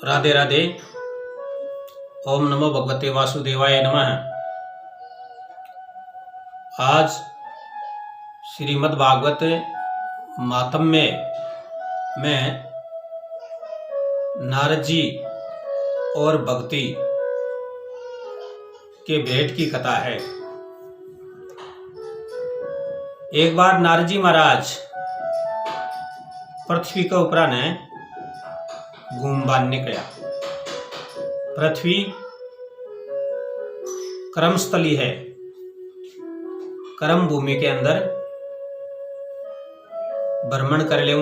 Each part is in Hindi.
राधे राधे। ओम नमो भगवते वासुदेवाय नमः। आज श्रीमद् भागवत महात्म्य में नारद जी और भक्ति के भेंट की कथा है। एक बार नारद जी महाराज पृथ्वी के ऊपर ने घूमबान निकला। पृथ्वी कर्मस्थली है। कर्म भूमि के अंदर भ्रमण कर ले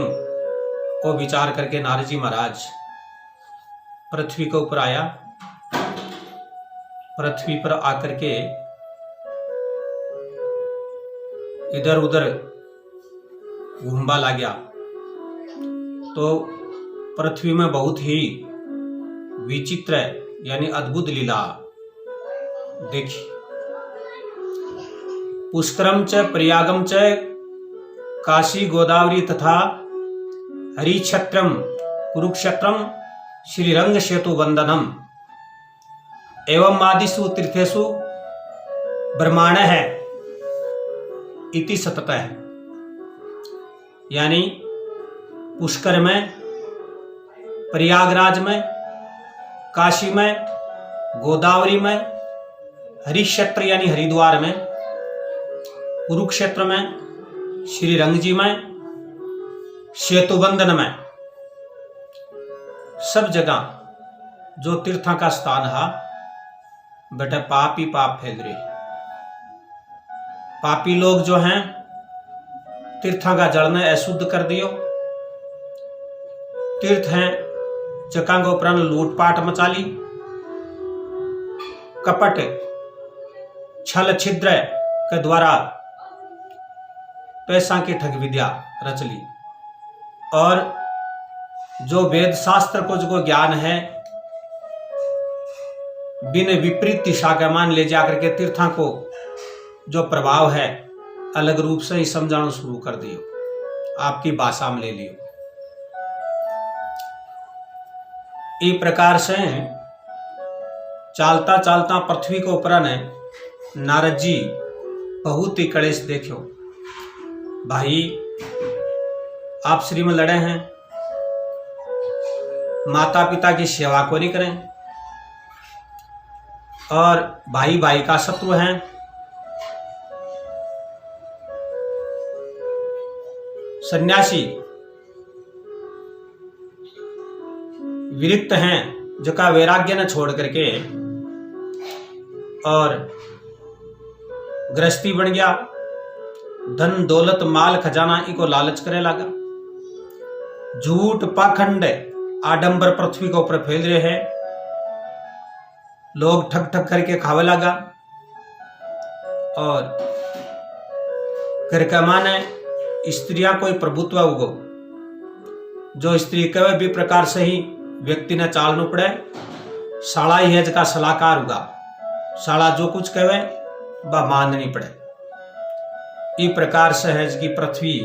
को विचार करके नारद जी महाराज पृथ्वी के ऊपर आया। पृथ्वी पर आकर के इधर उधर घूमबा ला गया तो पृथ्वी में बहुत ही विचित्र यानी अद्भुत लीला देखी। पुष्करम च प्रयागम च काशी गोदावरी तथा हरिक्षेत्रम कुरुक्षेत्रम श्रीरंग सेतु वंदनम एवं आदिषु तीर्थेषु ब्रह्मांड है इति सतत है। यानी पुष्कर में, प्रयागराज में, काशी में, गोदावरी में, हरिक्षेत्र यानी हरिद्वार में, कुरुक्षेत्र में, श्री रंग जी में, सेतुबंधन में, सब जगह जो तीर्था का स्थान है बेटा पाप ही पाप फैल रहे। पापी लोग जो हैं तीर्था का जल ने अशुद्ध कर दियो। तीर्थ हैं चकांगो प्राण लूटपाट मचा ली, कपट छल छिद्र के द्वारा पैसा की ठग विद्या रच ली। और जो वेद शास्त्र को जो ज्ञान है बिन विपरीत दिशा का मान ले जाकर के तीर्था को जो प्रभाव है अलग रूप से ही समझाना शुरू कर दियो, आपकी भाषा में ले लियो। इस प्रकार से चालता चालता पृथ्वी के ऊपर ने नारद जी बहुत ही कलेश देखो। भाई आप श्री में लड़े हैं, माता पिता की सेवा को नहीं करें और भाई भाई का शत्रु हैं। सन्यासी विरक्त हैं जो का वैराग्य न छोड़ करके और गृहस्थी बन गया। धन दौलत माल खजाना इको लालच करे लगा। झूठ पाखंड आडंबर पृथ्वी के ऊपर फैल रहे हैं। लोग ठग ठग करके खावे लगा और घर का माने स्त्रियां कोई प्रभुत्व उगो। जो स्त्री कवे भी प्रकार से ही व्यक्ति ने चालना पड़े। साला ही है जका सलाहकार होगा। साला जो कुछ कहे वह माननी पड़े। इस प्रकार से है कि पृथ्वी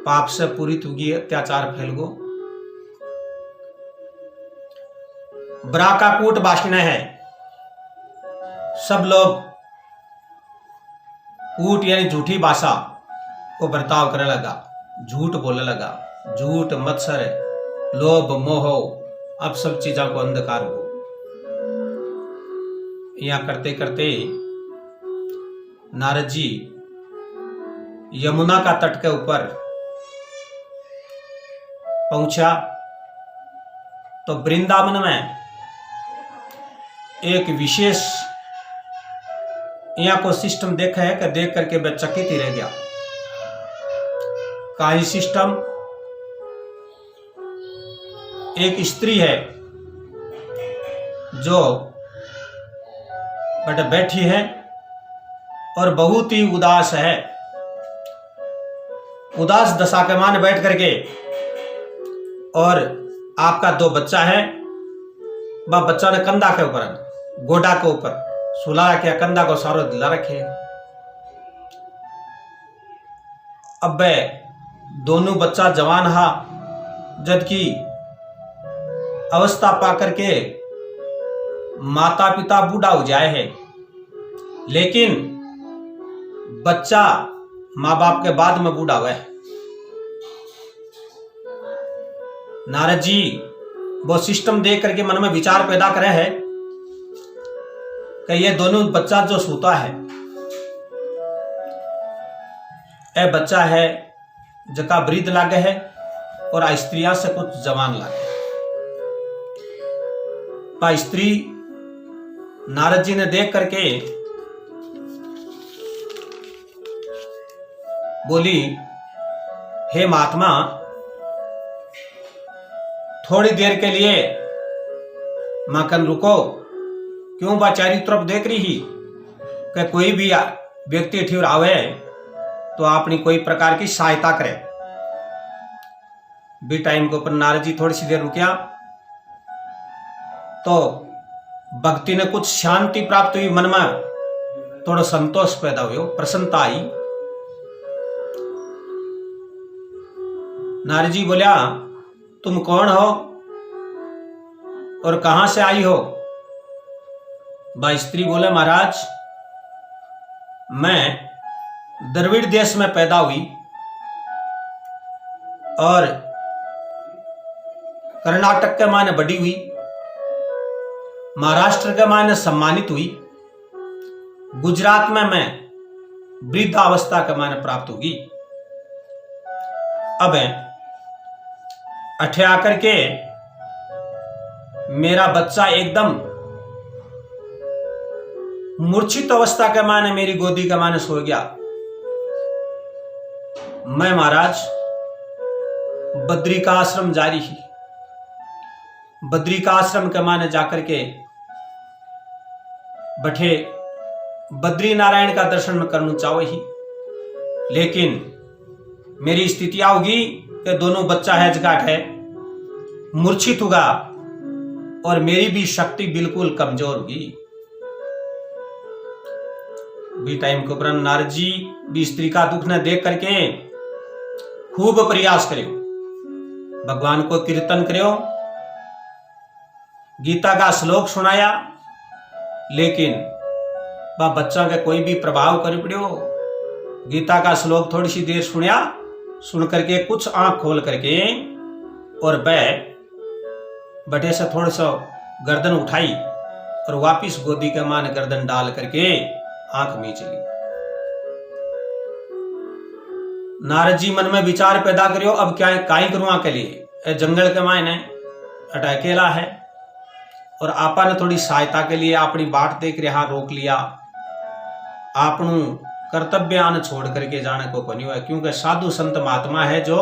पाप से पूरित होगी, अत्याचार फैल गो। ब्रा का कूट बासना है। सब लोग कूट यानी झूठी भाषा को बर्ताव करने लगा, झूठ बोलने लगा। झूठ मत्सर लोभ मोह अब सब चीजों को अंधकार हो। यहां करते करते नारद जी यमुना का तट के ऊपर पहुंचा तो वृंदावन में एक विशेष यहां को सिस्टम देखा है कि देख करके वह चकित ही रह गया। काही सिस्टम एक स्त्री है जो बैठी है और बहुत ही उदास है। उदास दशा के मान बैठ करके और आपका 2 बच्चा है। वह बच्चा ने कंधा के ऊपर गोडा के ऊपर सुला के कंधा को सारो दिला रखे। अब दोनों बच्चा जवान हा, जबकि अवस्था पा करके माता पिता बूढ़ा हो जाए है, लेकिन बच्चा माँ बाप के बाद में बूढ़ा हुआ है। नारद जी वो सिस्टम देख करके मन में विचार पैदा करे है कि ये दोनों बच्चा जो सोता है, ए बच्चा है जका वृद्ध लागे है और स्त्रिया से कुछ जवान लागे। पा स्त्री नारद जी ने देख करके बोली, हे महात्मा, थोड़ी देर के लिए माखन रुको। क्यों बा चारी तरफ देख रही ही कि कोई भी व्यक्ति ठीक आवे तो अपनी कोई प्रकार की सहायता करे। भी टाइम के ऊपर नारद जी थोड़ी सी देर रुकिया तो भक्ति ने कुछ शांति प्राप्त हुई, मन में थोड़ा संतोष पैदा हुआ, प्रसन्नता आई। नारद जी बोलिया, तुम कौन हो और कहां से आई हो? बा स्त्री बोले, महाराज मैं द्रविड़ देश में पैदा हुई और कर्नाटक के माने बड़ी हुई, महाराष्ट्र के माने सम्मानित हुई, गुजरात में मैं वृद्धावस्था के माने प्राप्त होगी। अब अठे आकर के मेरा बच्चा एकदम मूर्छित अवस्था के माने मेरी गोदी के माने सो गया। मैं महाराज बद्री का आश्रम जारी ही, बद्री का आश्रम के माने जाकर के बैठे बद्री नारायण का दर्शन में करना चाहो ही, लेकिन मेरी स्थिति होगी कि दोनों बच्चा है जगह है मूर्छित होगा और मेरी भी शक्ति बिल्कुल कमजोर होगी। भी टाइम के ऊपर नारद जी भी स्त्री का दुख न देख करके खूब प्रयास करियो, भगवान को कीर्तन करियो, गीता का श्लोक सुनाया, लेकिन वह बच्चा का कोई भी प्रभाव कर पड़ियो। गीता का श्लोक थोड़ी सी देर सुनिया, सुन करके कुछ आंख खोल करके और बटे से थोड़ा सा गर्दन उठाई और वापिस गोदी के मान गर्दन डाल करके आंख मीच ली। नारद जी मन में विचार पैदा करियो, अब क्या काई करूँ के लिए, जंगल के मायने अटैकेला है और आपा ने थोड़ी सहायता के लिए अपनी बाट देख रहा रोक लिया, आपनू कर्तव्य आन छोड़ करके जाने को बनी हुआ है, क्योंकि साधु संत महात्मा है जो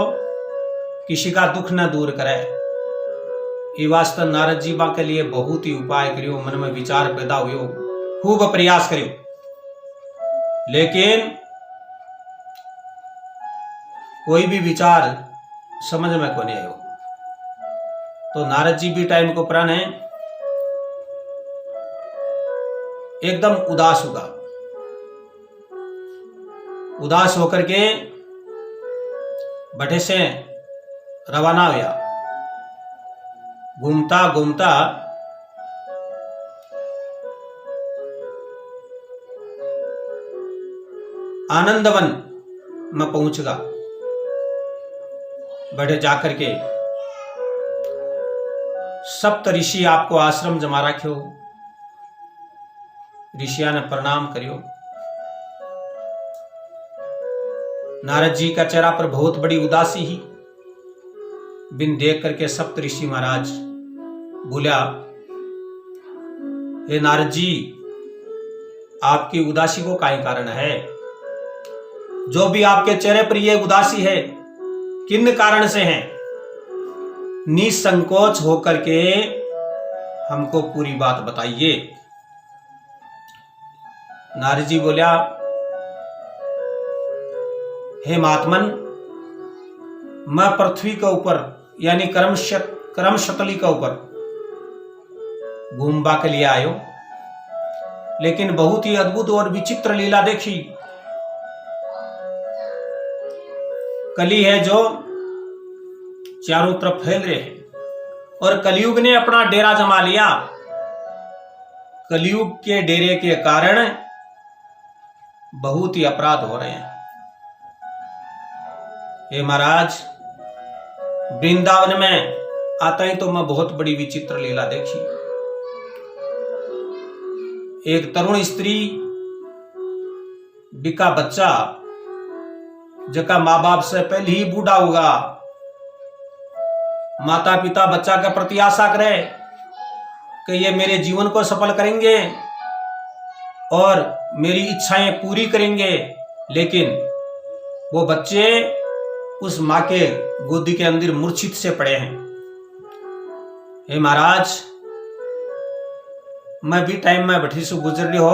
किसी का दुख न दूर करे। ये वास्तव नारद जी बा के लिए बहुत ही उपाय करियो, मन में विचार पैदा हुए, खूब प्रयास करियो, लेकिन कोई भी विचार समझ में को नहीं आयो। तो नारद जी भी टाइम को प्राण है एकदम उदास होगा, उदास होकर के बटे से रवाना हुआ। घूमता घूमता आनंदवन में पहुंचगा। बड़े जाकर के सप्त ऋषि आपको आश्रम जमा रखियो, ऋषिया ने प्रणाम करियो। नारद जी का चेहरा पर बहुत बड़ी उदासी ही बिन देख करके सप्त ऋषि महाराज बोला, हे नारद जी, आपकी उदासी को काय कारण है? जो भी आपके चेहरे पर यह उदासी है किन कारण से है? निसंकोच होकर के हमको पूरी बात बताइए। नारद जी बोला, हे महात्मन, मैं पृथ्वी के ऊपर यानी कर्म शतली के ऊपर घूमबा के लिए आयो। लेकिन बहुत ही अद्भुत और विचित्र लीला देखी। कली है जो चारों तरफ फैल रहे हैं और कलयुग ने अपना डेरा जमा लिया। कलयुग के डेरे के कारण बहुत ही अपराध हो रहे हैं। हे महाराज, वृंदावन में आता ही तो मैं बहुत बड़ी विचित्र लीला देखी। एक तरुण स्त्री बिका बच्चा जका माँ बाप से पहले ही बूढ़ा होगा, माता पिता बच्चा के प्रति आशा करे कि ये मेरे जीवन को सफल करेंगे और मेरी इच्छाएं पूरी करेंगे, लेकिन वो बच्चे उस माँ के गोदी के अंदर मूर्छित से पड़े हैं। हे महाराज, मैं भी टाइम में बैठी से गुजर रही हो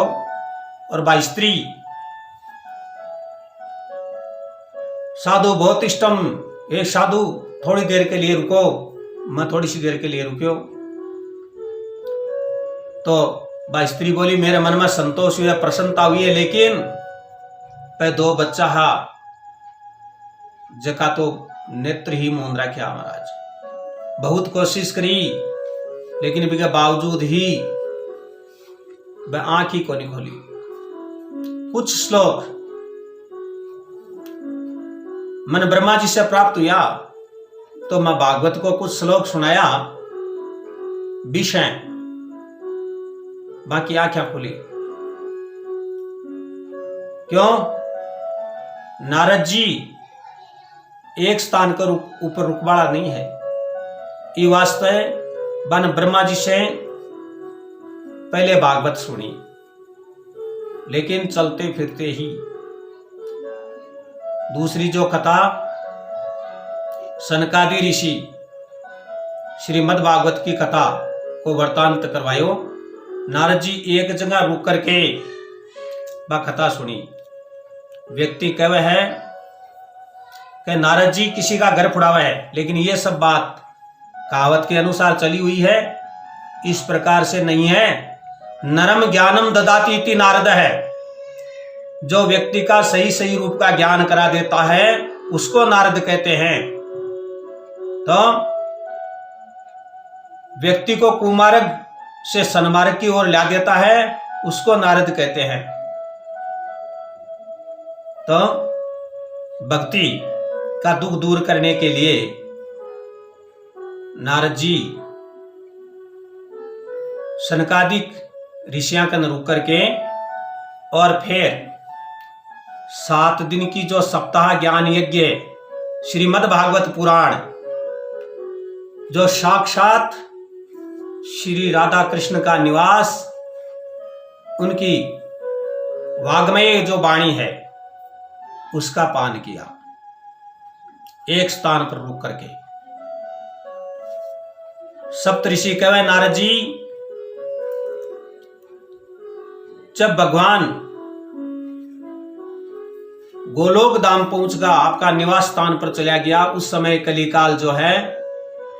और बा स्त्री साधु बहुत इष्टम, हे साधु थोड़ी देर के लिए रुको। मैं थोड़ी सी देर के लिए रुकियो तो बा स्त्री बोली, मेरे मन में संतोष हुआ, प्रसन्नता हुई है, लेकिन पे दो बच्चा हा जका तो नेत्र ही मूंद रखा। महाराज बहुत कोशिश करी, लेकिन बिके बावजूद ही वह आंख ही को नहीं खोली। कुछ श्लोक मन ब्रह्मा जी से प्राप्त हुआ तो मैं भागवत को कुछ श्लोक सुनाया विषय, बाकी आंखें खुली। क्यों? नारद जी एक स्थान पर ऊपर रुकवाड़ा नहीं है। ये वास्तव बन ब्रह्मा जी से पहले भागवत सुनी, लेकिन चलते फिरते ही दूसरी जो कथा सनकादि ऋषि श्रीमद् भागवत की कथा को वृतांत करवायो। नारद जी एक जगह रुक करके वह कथा सुनी। व्यक्ति कहे है कि नारद जी किसी का घर फुड़ावा है, लेकिन ये सब बात कहावत के अनुसार चली हुई है, इस प्रकार से नहीं है। नरम ज्ञानम ददाति इति नारद है। जो व्यक्ति का सही सही रूप का ज्ञान करा देता है उसको नारद कहते हैं। तो व्यक्ति को कुमार्ग से सन्मार्ग की ओर ला देता है उसको नारद कहते हैं। तो भक्ति का दुख दूर करने के लिए नारद जी सनकादिक ऋषियां का रुक करके और फिर 7 दिन की जो सप्ताह ज्ञान यज्ञ श्रीमद् भागवत पुराण, जो साक्षात श्री राधा कृष्ण का निवास, उनकी वाग्मय जो वाणी है उसका पान किया एक स्थान पर रुक करके। सप्तऋषि कहे, नारद जी जब भगवान गोलोक धाम पहुंचगा, आपका निवास स्थान पर चला गया, उस समय कलिकाल जो है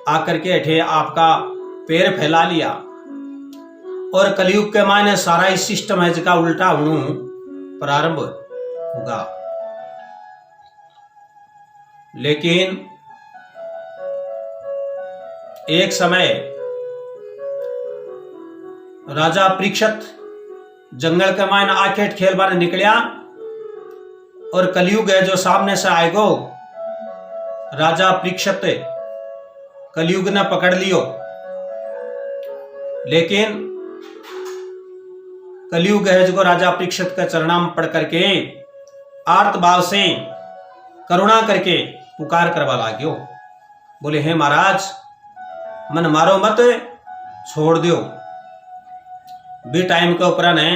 आकर के हठे आपका पैर फैला लिया और कलयुग के मायने सारा ही सिस्टम है जिसका उल्टा होना प्रारंभ होगा। लेकिन एक समय राजा परीक्षित जंगल के मायने आखेट खेल बार निकलिया और कलयुग है जो सामने से आएगो। राजा परीक्षित कलयुग ने पकड़ लियो, लेकिन कलयुग है जो राजा परीक्षित का चरणाम पढ़ करके आर्त भाव से करुणा करके पुकार करवा लाग्यो। बोले, हे महाराज मन मारो मत, छोड़ दियो। बी टाइम के ऊपर ने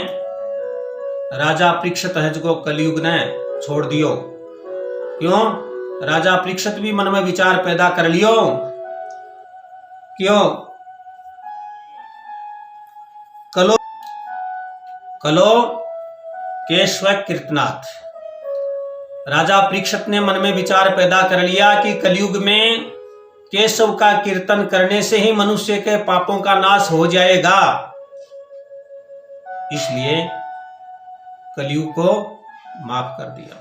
राजा परीक्षित है जो कलयुग ने छोड़ दियो। क्यों? राजा परीक्षित भी मन में विचार पैदा कर लियो। क्यों? कलो केशव कीर्तनाथ। राजा परीक्षित ने मन में विचार पैदा कर लिया कि कलयुग में केशव का कीर्तन करने से ही मनुष्य के पापों का नाश हो जाएगा। इसलिए कलयुग को माफ कर दिया।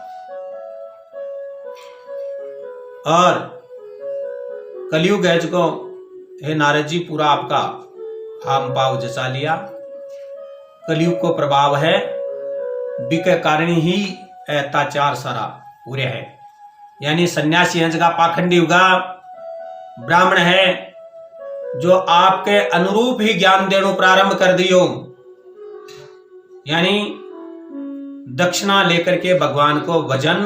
और कलयुग है जो हे नारद जी पूरा आपका हाम पाव जचा लिया। कलयुग को प्रभाव है बिके कारण ही अत्याचार सारा पूरे है। यानी सन्यासी है जगह पाखंडी होगा, ब्राह्मण है जो आपके अनुरूप ही ज्ञान देना प्रारंभ कर दियो, यानी दक्षिणा लेकर के भगवान को भजन,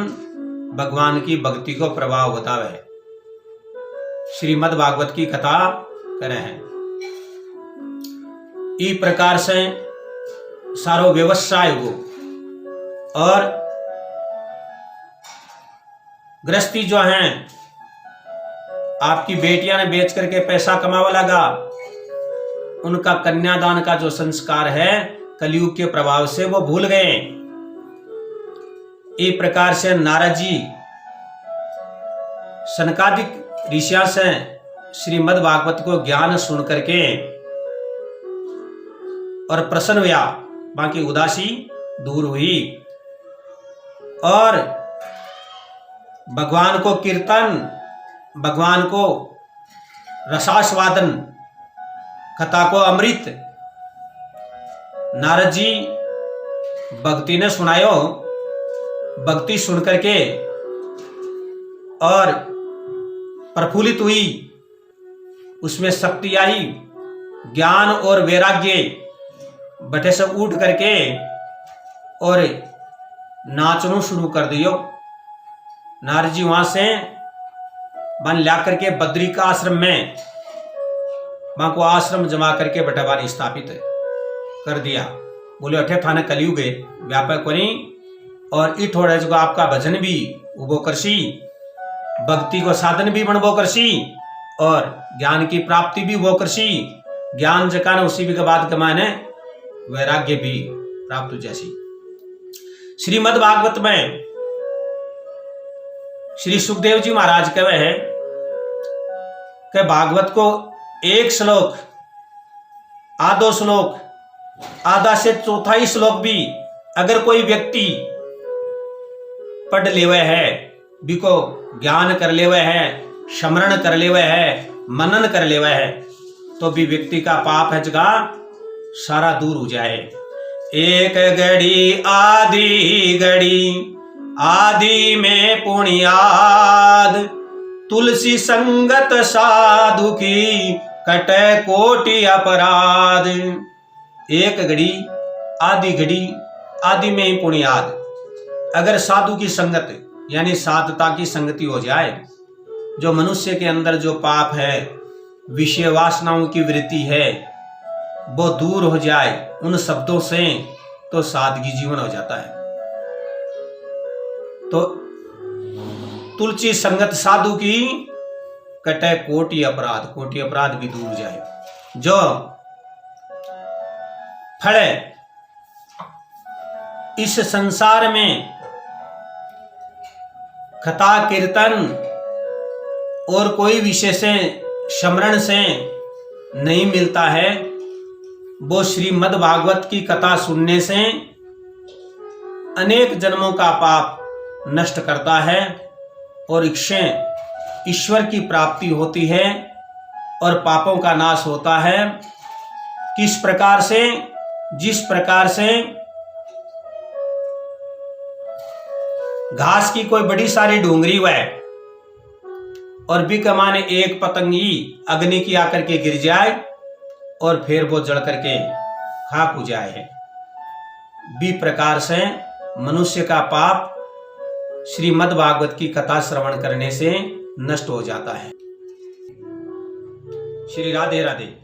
भगवान की भक्ति को प्रभाव बतावे, श्रीमद् भागवत की कथा करे हैं। इस प्रकार से सारो व्यवसाय हो और गृहस्थी जो हैं आपकी बेटियां ने बेच करके पैसा कमावा लगा, उनका कन्यादान का जो संस्कार है कलयुग के प्रभाव से वो भूल गए। इस प्रकार से नारद जी सनकादिक ऋषियों से श्रीमद् भागवत को ज्ञान सुन करके और प्रसन्न हुआ, बाकी उदासी दूर हुई और भगवान को कीर्तन, भगवान को रसास्वादन, कथा को अमृत नारद जी भक्ति ने सुनायो। भक्ति सुन करके और प्रफुल्लित हुई, उसमें शक्ति आई, ज्ञान और वैराग्य बटे से उठ करके और नाचना शुरू कर दियो। नारद जी वहां से बन ला करके बद्री का आश्रम में वहां को आश्रम जमा करके बटाबारी स्थापित कर दिया। बोले अठे थाने कलयुग व्यापक बनी और ई थोड़े जो आपका भजन भी उबो करसी, भक्ति को साधन भी बनबो करसी और ज्ञान की प्राप्ति भी वो करसी। ज्ञान जका ने उसी भी के बाद कमाने वैराग्य भी प्राप्त जैसी। श्रीमद् भागवत में श्री सुखदेव जी महाराज कहे हैं कि भागवत को एक श्लोक, आधो श्लोक, आधा से चौथाई श्लोक भी अगर कोई व्यक्ति पढ़ लेवे है, बिको ज्ञान कर लेवे है, स्मरण कर लेवे है, मनन कर लेवे है, तो भी व्यक्ति का पाप है जगह सारा दूर हो जाए। एक घड़ी आदि घड़ी आदि में पुण्याद, तुलसी संगत साधु की कटे कोटि अपराध। एक घड़ी आदि में ही पुण्याद, अगर साधु की संगत यानी साधता की संगति हो जाए, जो मनुष्य के अंदर जो पाप है, विषय वासनाओं की वृत्ति है, वो दूर हो जाए उन शब्दों से, तो सादगी जीवन हो जाता है। तो तुलसी संगत साधु की कटे कोटि अपराध, कोटि अपराध भी दूर जाए। जो फल इस संसार में कथा कीर्तन और कोई विषय से स्मरण से नहीं मिलता है, वो श्रीमद् भागवत की कथा सुनने से अनेक जन्मों का पाप नष्ट करता है और ईश्वर की प्राप्ति होती है और पापों का नाश होता है। किस प्रकार से? जिस प्रकार से घास की कोई बड़ी सारी डोंगरी हुआ है और भी कमाने एक पतंगी अग्नि की आकर के गिर जाए और फिर वो जल करके खाक हो जाए, भी प्रकार से मनुष्य का पाप श्रीमद् भागवत की कथा श्रवण करने से नष्ट हो जाता है। श्री राधे राधे।